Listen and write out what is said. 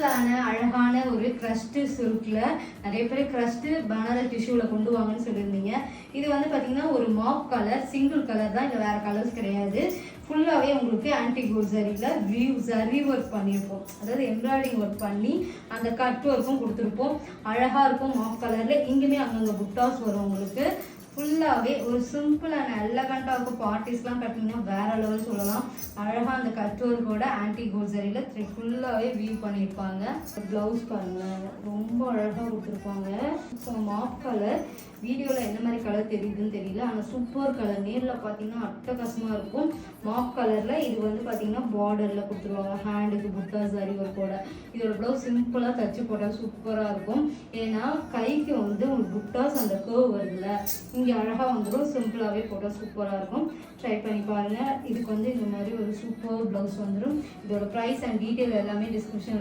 சிம்பிளான அழகான ஒரு க்ரஷ்டு சில்கில் நிறைய பேர் க்ரஷ்டு பனாரஸ் டிஷ்யூவில் கொண்டு வாங்கன்னு சொல்லியிருந்தீங்க. இது வந்து பார்த்தீங்கன்னா ஒரு மாப் கலர், சிங்கிள் கலர் தான், இல்லை வேறு கலர்ஸ் கிடையாது. ஃபுல்லாகவே உங்களுக்கு ஆன்டி கோல்ட் ஜரியில் ஜரி ஒர்க் பண்ணியிருப்போம், அதாவது எம்ப்ராய்டிங் ஒர்க் பண்ணி அந்த கட் ஒர்க்கும் கொடுத்துருப்போம். அழகாக இருக்கும் மாப் கலரில். இங்கேயுமே அங்கங்கே புட்டாஸ் வரும் உங்களுக்கு. ஃபுல்லாகவே ஒரு சிம்பிளான எலகண்ட்டாக இருக்கும். பார்ட்டிஸ்லாம் கட்டிங்கன்னா வேற லெவல் சொல்லலாம். அழகாக அந்த கட் ஒர்க்கோட ஆன்டி கோல்ட் ஜரியில் ஃபுல்லாகவே வியூ பண்ணியிருப்பாங்க. ப்ளவுஸ் பாருங்கள், ரொம்ப அழகாக கொடுத்துருப்பாங்க. ஸோ மாப் கலர் வீடியோவில் என்ன மாதிரி கலர் தெரியுதுன்னு தெரியல, ஆனால் சூப்பர் கலர். நேரில் பார்த்தீங்கன்னா அட்டகாசமாக இருக்கும். மாப் கலரில் இது வந்து பார்த்தீங்கன்னா பார்டரில் கொடுத்துருவாங்க, ஹேண்டுக்கு புட்டாஸ் ஜரி ஒர்க்கோட. இதோட ப்ளவுஸ் சிம்பிளாக தச்சு போட்டால் சூப்பராக இருக்கும். ஏன்னா கைக்கு வந்து உங்களுக்கு புட்டாஸ் அந்த கர்வ் வருதுல்ல, இங்கே அழகாக வந்துடும். சிம்பிளாகவே போட்டால் சூப்பராக இருக்கும். ட்ரை பண்ணி பாருங்கள். இதுக்கு வந்து இந்த மாதிரி ஒரு சூப்பர் ப்ளவுஸ் வந்துடும். இதோட ப்ரைஸ் அண்ட் டீட்டெயில் எல்லாமே டிஸ்கிரிப்ஷனில்